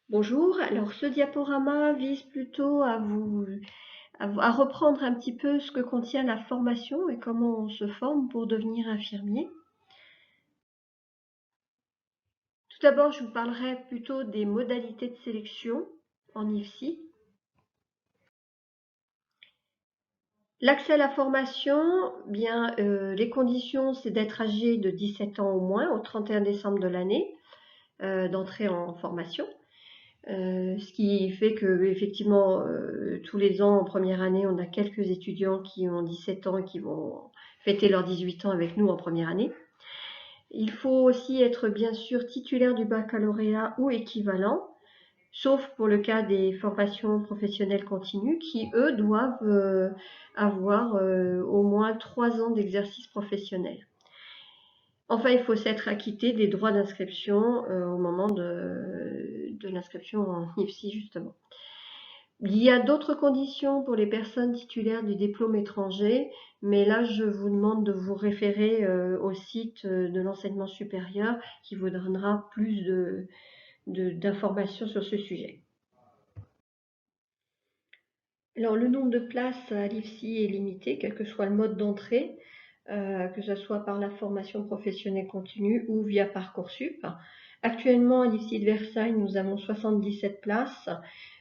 Bonjour, alors ce diaporama vise plutôt à reprendre un petit peu ce que contient la formation et comment on se forme pour devenir infirmier. Tout d'abord, je vous parlerai plutôt des modalités de sélection en IFSI. L'accès à la formation, les conditions, c'est d'être âgé de 17 ans au moins au 31 décembre de l'année d'entrée en formation. Ce qui fait que effectivement tous les ans en première année, on a quelques étudiants qui ont 17 ans et qui vont fêter leurs 18 ans avec nous en première année. Il faut aussi être bien sûr titulaire du baccalauréat ou équivalent, sauf pour le cas des formations professionnelles continues qui, eux, doivent avoir au moins 3 ans d'exercice professionnel. Enfin, il faut s'être acquitté des droits d'inscription au moment de l'inscription en IFSI, justement. Il y a d'autres conditions pour les personnes titulaires du diplôme étranger, mais là, je vous demande de vous référer au site de l'enseignement supérieur qui vous donnera plus d'informations sur ce sujet. Alors, le nombre de places à l'IFSI est limité, quel que soit le mode d'entrée, que ce soit par la formation professionnelle continue ou via Parcoursup. Actuellement, à l'IFSI de Versailles, nous avons 77 places.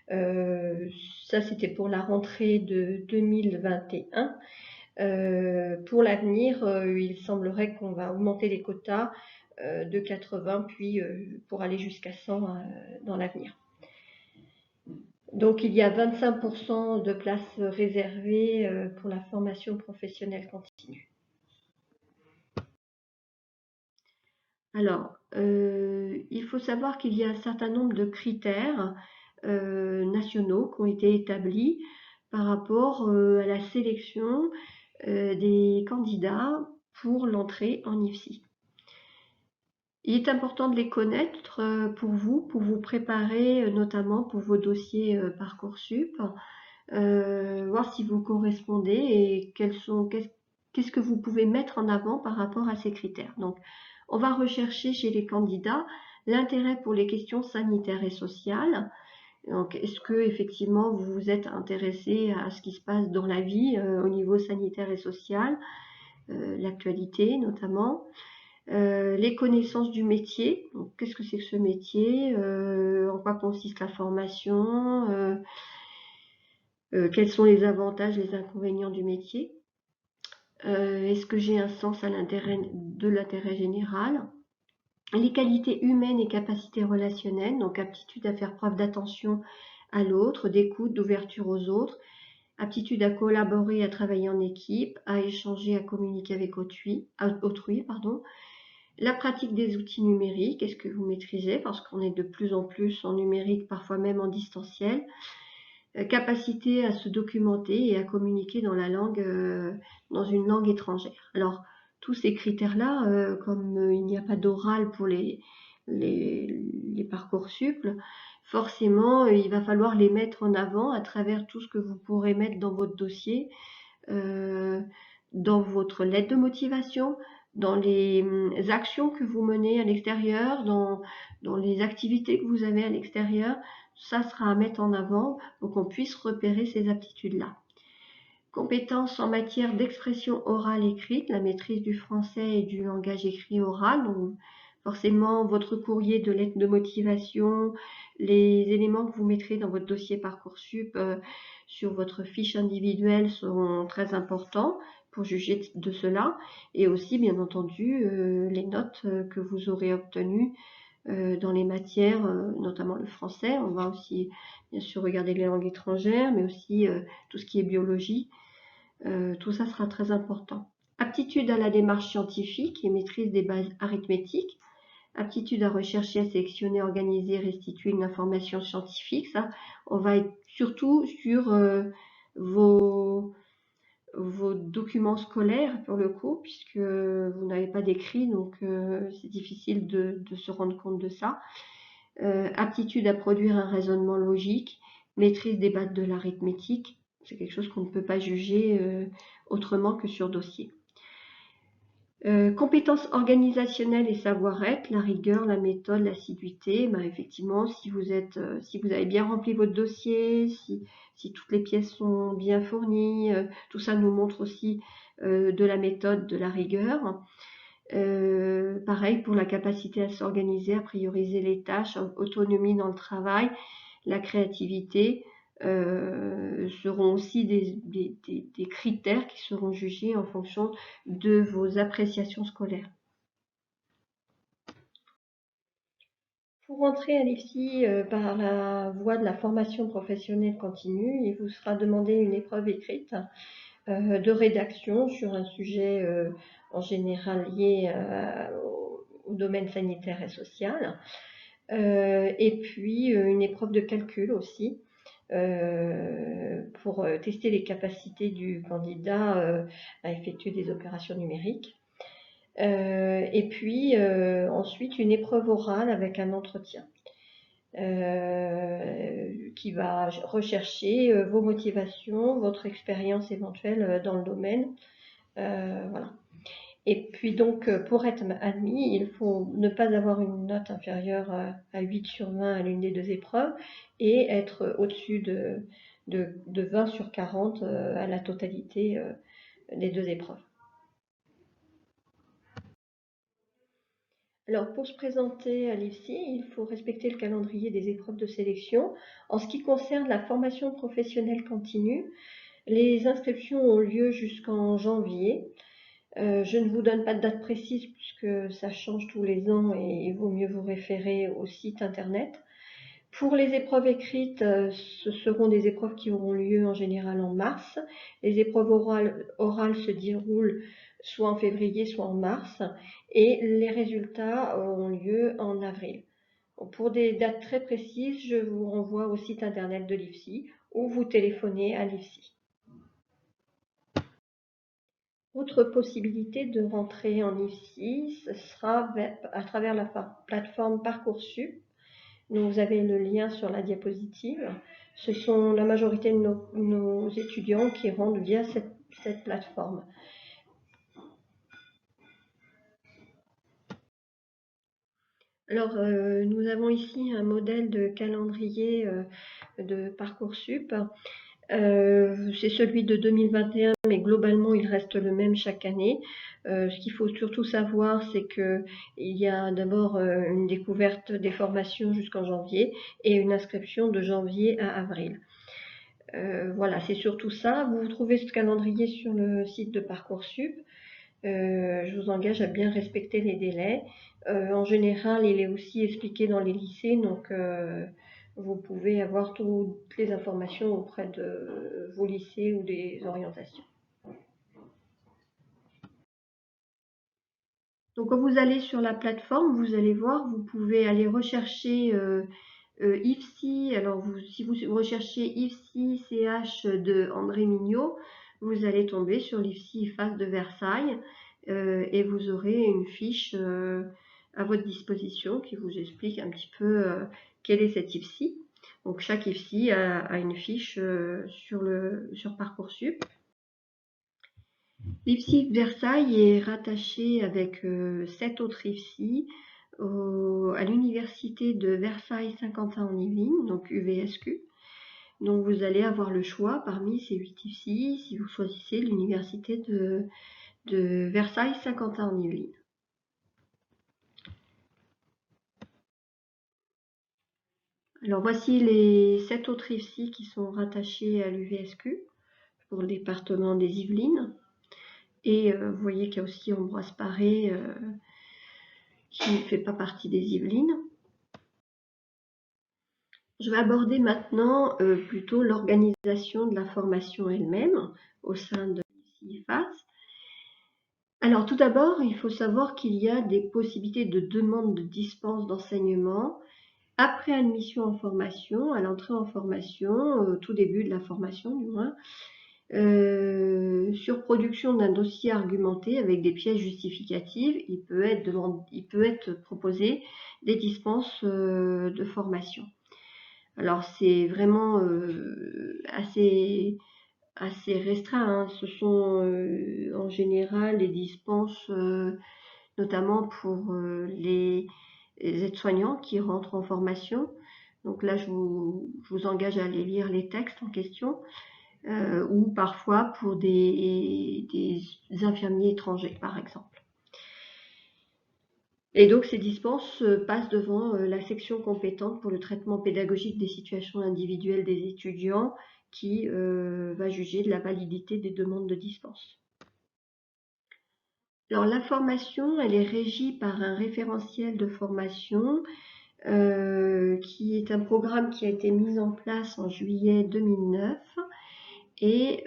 Ça, c'était pour la rentrée de 2021. Pour l'avenir, il semblerait qu'on va augmenter les quotas de 80, puis pour aller jusqu'à 100 dans l'avenir. Donc, il y a 25% de places réservées pour la formation professionnelle continue. Alors, il faut savoir qu'il y a un certain nombre de critères nationaux qui ont été établis par rapport à la sélection des candidats pour l'entrée en IFSI. Il est important de les connaître pour vous préparer notamment pour vos dossiers Parcoursup, voir si vous correspondez et qu'est-ce que vous pouvez mettre en avant par rapport à ces critères. Donc, on va rechercher chez les candidats l'intérêt pour les questions sanitaires et sociales. Donc, est-ce que effectivement vous vous êtes intéressé à ce qui se passe dans la vie au niveau sanitaire et social, l'actualité notamment, les connaissances du métier. Donc, qu'est-ce que c'est que ce métier, en quoi consiste la formation, quels sont les avantages, les inconvénients du métier. Est-ce que j'ai un sens de l'intérêt général? Les qualités humaines et capacités relationnelles, donc aptitude à faire preuve d'attention à l'autre, d'écoute, d'ouverture aux autres, aptitude à collaborer, à travailler en équipe, à échanger, à communiquer avec autrui. La pratique des outils numériques, est-ce que vous maîtrisez? Parce qu'on est de plus en plus en numérique, parfois même en distanciel. Capacité à se documenter et à communiquer dans une langue étrangère. Alors, tous ces critères-là, comme il n'y a pas d'oral pour les Parcoursup, forcément, il va falloir les mettre en avant à travers tout ce que vous pourrez mettre dans votre dossier, dans votre lettre de motivation, dans les actions que vous menez à l'extérieur, dans les activités que vous avez à l'extérieur. Ça sera à mettre en avant pour qu'on puisse repérer ces aptitudes-là. Compétences en matière d'expression orale écrite, la maîtrise du français et du langage écrit oral. Donc, forcément, votre courrier de lettre de motivation, les éléments que vous mettrez dans votre dossier Parcoursup sur votre fiche individuelle seront très importants pour juger de cela. Et aussi, bien entendu, les notes que vous aurez obtenues dans les matières, notamment le français. On va aussi, bien sûr, regarder les langues étrangères, mais aussi tout ce qui est biologie. Tout ça sera très important. Aptitude à la démarche scientifique et maîtrise des bases arithmétiques. Aptitude à rechercher, à sélectionner, organiser, restituer une information scientifique. Ça, on va être surtout sur vos documents scolaires pour le coup, puisque vous n'avez pas d'écrit, donc c'est difficile de se rendre compte de ça. Aptitude à produire un raisonnement logique, maîtrise des bases de l'arithmétique, c'est quelque chose qu'on ne peut pas juger autrement que sur dossier. Compétences organisationnelles et savoir-être, la rigueur, la méthode, l'assiduité. Effectivement, si vous avez bien rempli votre dossier, si toutes les pièces sont bien fournies, tout ça nous montre aussi de la méthode, de la rigueur. Pareil pour la capacité à s'organiser, à prioriser les tâches, autonomie dans le travail, la créativité seront aussi des critères qui seront jugés en fonction de vos appréciations scolaires. Pour entrer à l'IFSI par la voie de la formation professionnelle continue, il vous sera demandé une épreuve écrite de rédaction sur un sujet en général lié au domaine sanitaire et social, et puis une épreuve de calcul aussi pour tester les capacités du candidat à effectuer des opérations numériques. Et puis ensuite une épreuve orale avec un entretien qui va rechercher vos motivations, votre expérience éventuelle dans le domaine. Voilà. Et puis donc pour être admis, il faut ne pas avoir une note inférieure à 8 sur 20 à l'une des deux épreuves et être au-dessus de 20 sur 40 à la totalité des deux épreuves. Alors pour se présenter à l'IFSI, il faut respecter le calendrier des épreuves de sélection. En ce qui concerne la formation professionnelle continue, les inscriptions ont lieu jusqu'en janvier. Je ne vous donne pas de date précise puisque ça change tous les ans et il vaut mieux vous référer au site internet. Pour les épreuves écrites, ce seront des épreuves qui auront lieu en général en mars. Les épreuves orales se déroulent soit en février, soit en mars, et les résultats auront lieu en avril. Pour des dates très précises, je vous renvoie au site internet de l'IFSI ou vous téléphonez à l'IFSI. Autre possibilité de rentrer en IFSI, ce sera à travers la plateforme Parcoursup. Donc, vous avez le lien sur la diapositive. Ce sont la majorité de nos étudiants qui rentrent via cette plateforme. Alors, nous avons ici un modèle de calendrier de Parcoursup. C'est celui de 2021, mais globalement, il reste le même chaque année. Ce qu'il faut surtout savoir, c'est qu'il y a d'abord une découverte des formations jusqu'en janvier et une inscription de janvier à avril. Voilà, c'est surtout ça. Vous trouvez ce calendrier sur le site de Parcoursup. Je vous engage à bien respecter les délais. En général, il est aussi expliqué dans les lycées, donc vous pouvez avoir toutes les informations auprès de vos lycées ou des orientations. Donc quand vous allez sur la plateforme, vous allez voir, vous pouvez aller rechercher IFSI. Alors si vous recherchez IFSI CH de André Mignot, vous allez tomber sur l'IFSI IFAS de Versailles et vous aurez une fiche à votre disposition qui vous explique un petit peu quel est cet IFSI. Donc chaque IFSI a une fiche sur Parcoursup. L'IFSI Versailles est rattaché avec 7 autres IFSI à l'université de Versailles-Saint-Quentin-en-Yvelines, donc UVSQ. Donc vous allez avoir le choix parmi ces 8 IFSI si vous choisissez l'université de Versailles-Saint-Quentin-en-Yvelines. Alors voici les 7 autres IFSI qui sont rattachés à l'UVSQ pour le département des Yvelines. Et vous voyez qu'il y a aussi Ambroise Paré qui ne fait pas partie des Yvelines. Je vais aborder maintenant plutôt l'organisation de la formation elle-même au sein de l'IFAS. Alors tout d'abord, il faut savoir qu'il y a des possibilités de demande de dispense d'enseignement après admission en formation, à l'entrée en formation, au tout début de la formation du moins, sur production d'un dossier argumenté avec des pièces justificatives, il peut être proposé des dispenses de formation. Alors c'est vraiment assez assez restreint, hein. Ce sont en général les dispenses, notamment pour les aides-soignants qui rentrent en formation. Donc là, je vous engage à aller lire les textes en question, ou parfois pour des infirmiers étrangers, par exemple. Et donc ces dispenses passent devant la section compétente pour le traitement pédagogique des situations individuelles des étudiants qui va juger de la validité des demandes de dispense. Alors la formation, elle est régie par un référentiel de formation qui est un programme qui a été mis en place en juillet 2009 et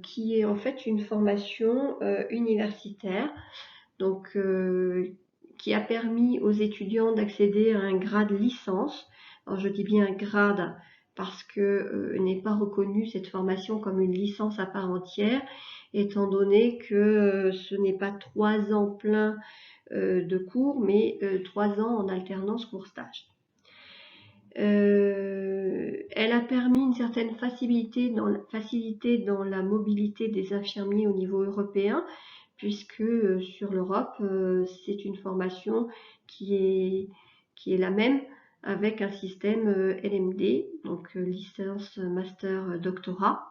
qui est en fait une formation universitaire, donc qui a permis aux étudiants d'accéder à un grade licence. Alors je dis bien un grade parce que n'est pas reconnue cette formation comme une licence à part entière, étant donné que ce n'est pas 3 ans pleins de cours, mais 3 ans en alternance cours-stage. Elle a permis une certaine facilité dans la mobilité des infirmiers au niveau européen, puisque sur l'Europe, c'est une formation qui est la même avec un système LMD, donc licence, master, doctorat,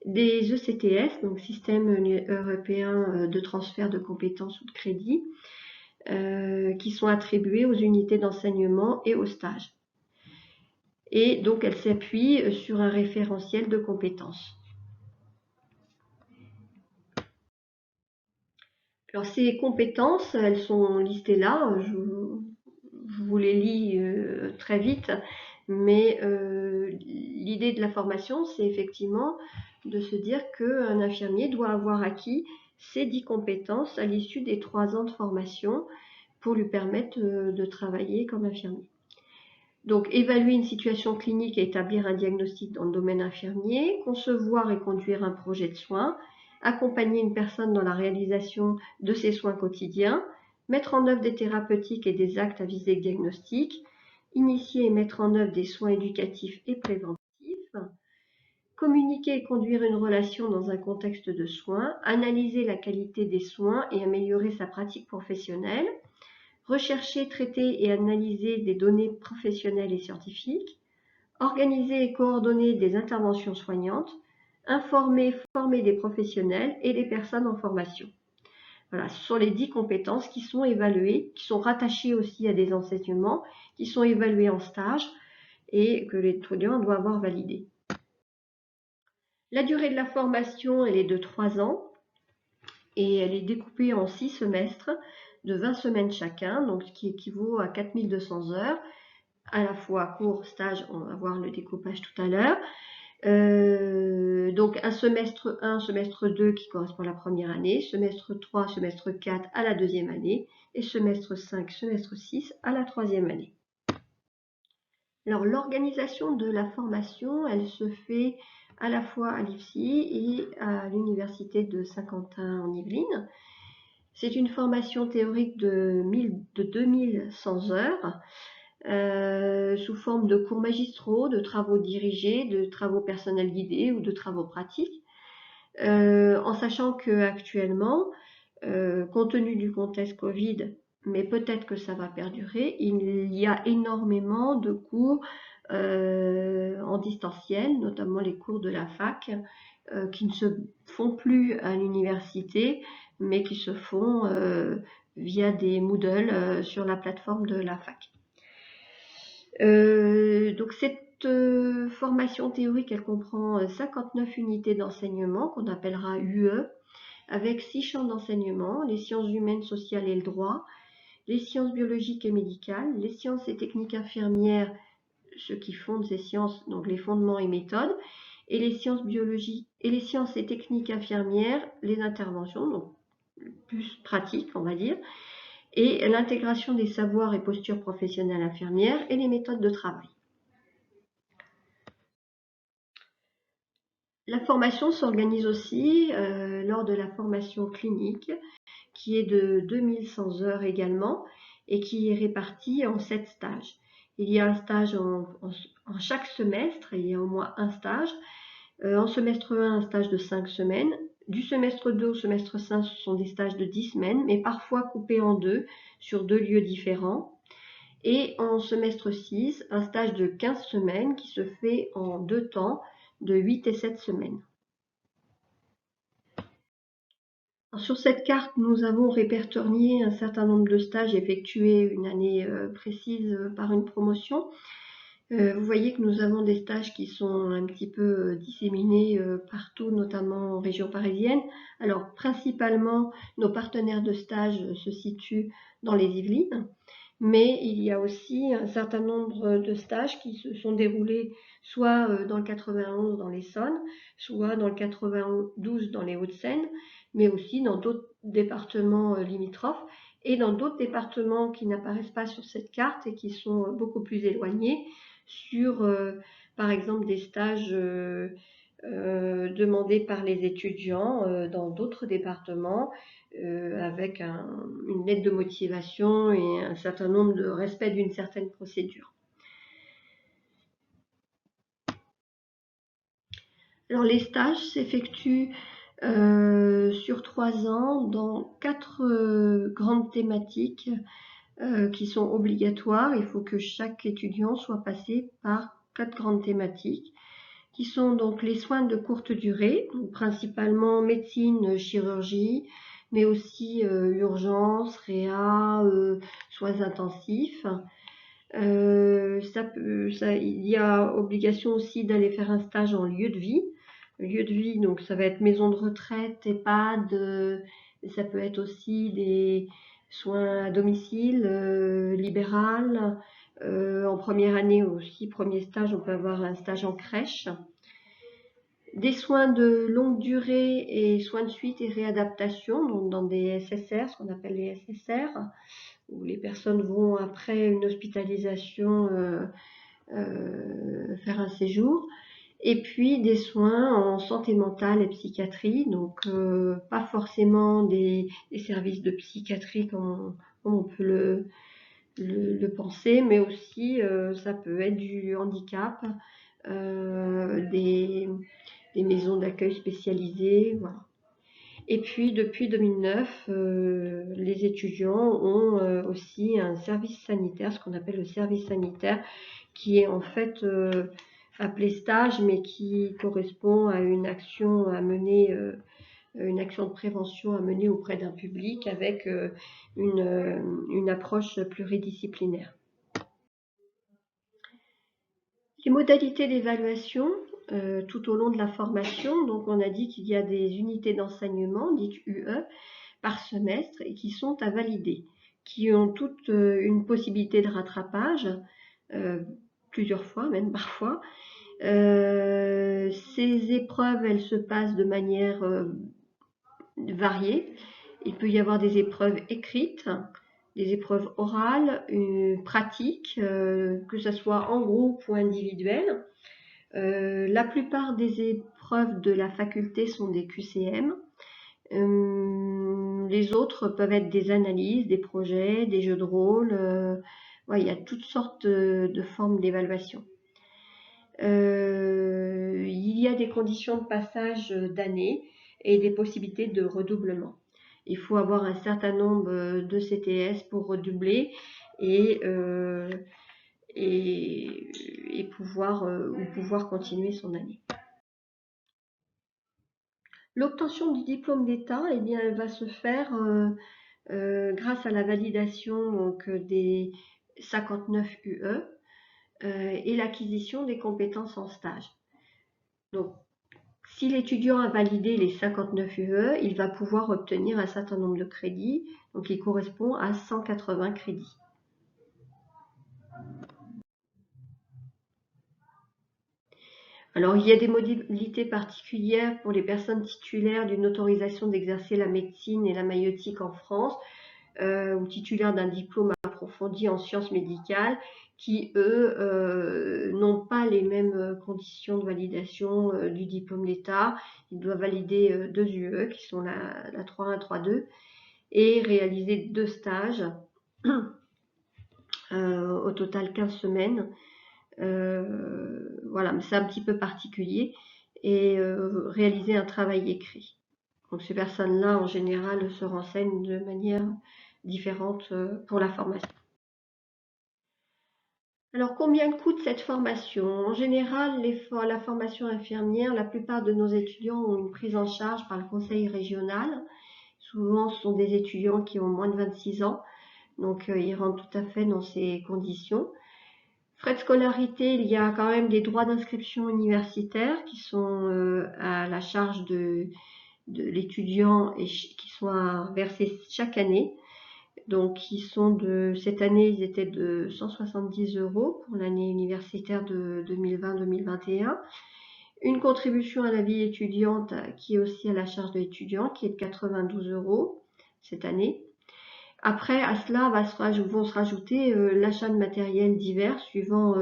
des ECTS, donc système européen de transfert de compétences ou de crédits, qui sont attribués aux unités d'enseignement et aux stages. Et donc elle s'appuie sur un référentiel de compétences. Alors ces compétences, elles sont listées là, je vous les lis très vite, mais l'idée de la formation, c'est effectivement de se dire qu'un infirmier doit avoir acquis ces 10 compétences à l'issue des 3 ans de formation pour lui permettre de travailler comme infirmier. Donc, évaluer une situation clinique et établir un diagnostic dans le domaine infirmier, concevoir et conduire un projet de soins, accompagner une personne dans la réalisation de ses soins quotidiens, mettre en œuvre des thérapeutiques et des actes à visée diagnostique, initier et mettre en œuvre des soins éducatifs et préventifs, communiquer et conduire une relation dans un contexte de soins, analyser la qualité des soins et améliorer sa pratique professionnelle, rechercher, traiter et analyser des données professionnelles et scientifiques, organiser et coordonner des interventions soignantes, informer, former des professionnels et des personnes en formation. Voilà, ce sont les 10 compétences qui sont évaluées, qui sont rattachées aussi à des enseignements, qui sont évaluées en stage et que l'étudiant doit avoir validé. La durée de la formation, elle est de 3 ans et elle est découpée en 6 semestres de 20 semaines chacun, donc ce qui équivaut à 4200 heures, à la fois cours, stage, on va voir le découpage tout à l'heure. Donc un semestre 1, semestre 2 qui correspond à la première année, semestre 3, semestre 4 à la deuxième année, et semestre 5, semestre 6 à la troisième année. Alors l'organisation de la formation, elle se fait à la fois à l'IFSI et à l'université de Saint-Quentin en Yvelines. C'est une formation théorique de 2100 heures, sous forme de cours magistraux, de travaux dirigés, de travaux personnels guidés ou de travaux pratiques, en sachant qu'actuellement, compte tenu du contexte Covid, mais peut-être que ça va perdurer, il y a énormément de cours en distanciel, notamment les cours de la fac, qui ne se font plus à l'université, mais qui se font via des Moodle sur la plateforme de la fac. Donc cette formation théorique, elle comprend 59 unités d'enseignement qu'on appellera UE, avec 6 champs d'enseignement: les sciences humaines, sociales et le droit, les sciences biologiques et médicales, les sciences et techniques infirmières, ce qui fonde ces sciences, donc les fondements et méthodes, et les sciences biologiques et les sciences et techniques infirmières, les interventions, donc plus pratiques, on va dire, et l'intégration des savoirs et postures professionnelles infirmières et les méthodes de travail. La formation s'organise aussi lors de la formation clinique, qui est de 2100 heures également, et qui est répartie en 7 stages. Il y a un stage en chaque semestre, il y a au moins un stage, En semestre 1, un stage de 5 semaines. Du semestre 2 au semestre 5, ce sont des stages de 10 semaines, mais parfois coupés en deux, sur 2 lieux différents. Et en semestre 6, un stage de 15 semaines qui se fait en 2 temps, de 8 et 7 semaines. Alors, sur cette carte, nous avons répertorié un certain nombre de stages effectués une année précise par une promotion. Vous voyez que nous avons des stages qui sont un petit peu disséminés partout, notamment en région parisienne. Alors, principalement, nos partenaires de stage se situent dans les Yvelines, mais il y a aussi un certain nombre de stages qui se sont déroulés soit dans le 91 dans l'Essonne, soit dans le 92 dans les Hauts-de-Seine, mais aussi dans d'autres départements limitrophes et dans d'autres départements qui n'apparaissent pas sur cette carte et qui sont beaucoup plus éloignés, sur par exemple des stages demandés par les étudiants dans d'autres départements avec une lettre de motivation et un certain nombre de respect d'une certaine procédure. Alors les stages s'effectuent sur 3 ans dans 4 grandes thématiques qui sont obligatoires. Il faut que chaque étudiant soit passé par 4 grandes thématiques qui sont donc les soins de courte durée, principalement médecine, chirurgie, mais aussi urgence, réa, soins intensifs. Il y a obligation aussi d'aller faire un stage en lieu de vie. Lieu de vie, donc ça va être maison de retraite, EHPAD, ça peut être aussi des soins à domicile, libéral. En première année aussi, premier stage, on peut avoir un stage en crèche. Des soins de longue durée et soins de suite et réadaptation, donc dans des SSR, ce qu'on appelle les SSR, où les personnes vont après une hospitalisation faire un séjour. Et puis des soins en santé mentale et psychiatrie, donc pas forcément des services de psychiatrie comme on peut le penser, mais aussi ça peut être du handicap, des maisons d'accueil spécialisées, voilà. Et puis depuis 2009, les étudiants ont aussi un service sanitaire, ce qu'on appelle le service sanitaire, qui est en fait appelé stage, mais qui correspond à une action à mener, une action de prévention à mener auprès d'un public avec une approche pluridisciplinaire. Les modalités d'évaluation tout au long de la formation, donc on a dit qu'il y a des unités d'enseignement, dites UE, par semestre et qui sont à valider, qui ont toute une possibilité de rattrapage, plusieurs fois, même parfois. Ces épreuves, elles se passent de manière variée. Il peut y avoir des épreuves écrites, des épreuves orales, pratiques, que ce soit en groupe ou individuel. La plupart des épreuves de la faculté sont des QCM. Les autres peuvent être des analyses, des projets, des jeux de rôle. Ouais, il y a toutes sortes de formes d'évaluation. Il y a des conditions de passage d'année et des possibilités de redoublement. Il faut avoir un certain nombre de CTS pour redoubler et pouvoir continuer son année. L'obtention du diplôme d'État, eh bien, elle va se faire grâce à la validation donc, des 59 UE et l'acquisition des compétences en stage. Donc, si l'étudiant a validé les 59 UE, il va pouvoir obtenir un certain nombre de crédits, donc il correspond à 180 crédits. Alors, il y a des modalités particulières pour les personnes titulaires d'une autorisation d'exercer la médecine et la maïeutique en France, ou titulaires d'un diplôme approfondi en sciences médicales, qui, eux, n'ont pas les mêmes conditions de validation du diplôme d'État. Ils doivent valider 2 UE, qui sont la 3.1 et 3.2, et réaliser 2 stages, au total 15 semaines. Voilà, mais c'est un petit peu particulier. et réaliser un travail écrit. Donc ces personnes-là, en général, se renseignent de manière différente pour la formation. Alors combien coûte cette formation? En général, la formation infirmière, la plupart de nos étudiants ont une prise en charge par le conseil régional. Souvent, ce sont des étudiants qui ont moins de 26 ans, donc ils rentrent tout à fait dans ces conditions. Frais de scolarité, il y a quand même des droits d'inscription universitaire qui sont à la charge de l'étudiant et qui sont versés chaque année. Donc, cette année, ils étaient de 170 € pour l'année universitaire de 2020-2021. Une contribution à la vie étudiante qui est aussi à la charge de l'étudiant, qui est de 92 € cette année. Après, à cela vont se rajouter l'achat de matériel divers suivant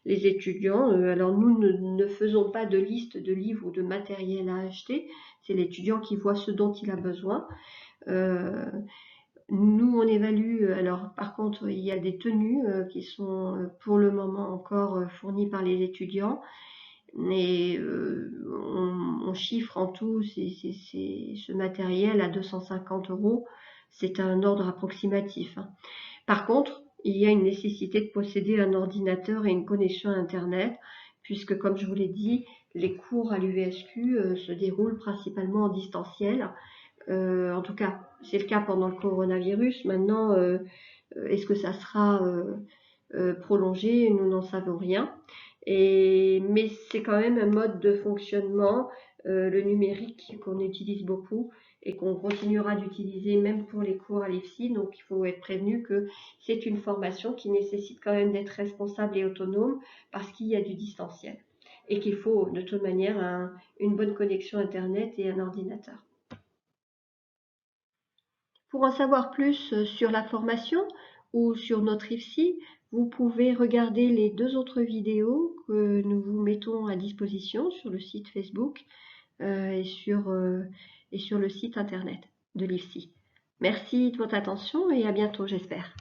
les étudiants. Alors nous ne faisons pas de liste de livres ou de matériel à acheter. C'est l'étudiant qui voit ce dont il a besoin. Nous, on évalue. Alors, par contre, il y a des tenues qui sont pour le moment encore fournies par les étudiants. Mais on chiffre en tout ce matériel à 250 €. C'est un ordre approximatif. Par contre, il y a une nécessité de posséder un ordinateur et une connexion à Internet, puisque, comme je vous l'ai dit, les cours à l'UVSQ se déroulent principalement en distanciel. En tout cas, c'est le cas pendant le coronavirus. Maintenant, est-ce que ça sera prolongé? Nous n'en savons rien. Mais c'est quand même un mode de fonctionnement, le numérique, qu'on utilise beaucoup et qu'on continuera d'utiliser même pour les cours à l'IFSI. Donc il faut être prévenu que c'est une formation qui nécessite quand même d'être responsable et autonome parce qu'il y a du distanciel et qu'il faut de toute manière une bonne connexion Internet et un ordinateur. Pour en savoir plus sur la formation ou sur notre IFSI, vous pouvez regarder les 2 autres vidéos que nous vous mettons à disposition sur le site Facebook et sur le site internet de l'IFSI. Merci de votre attention et à bientôt, j'espère.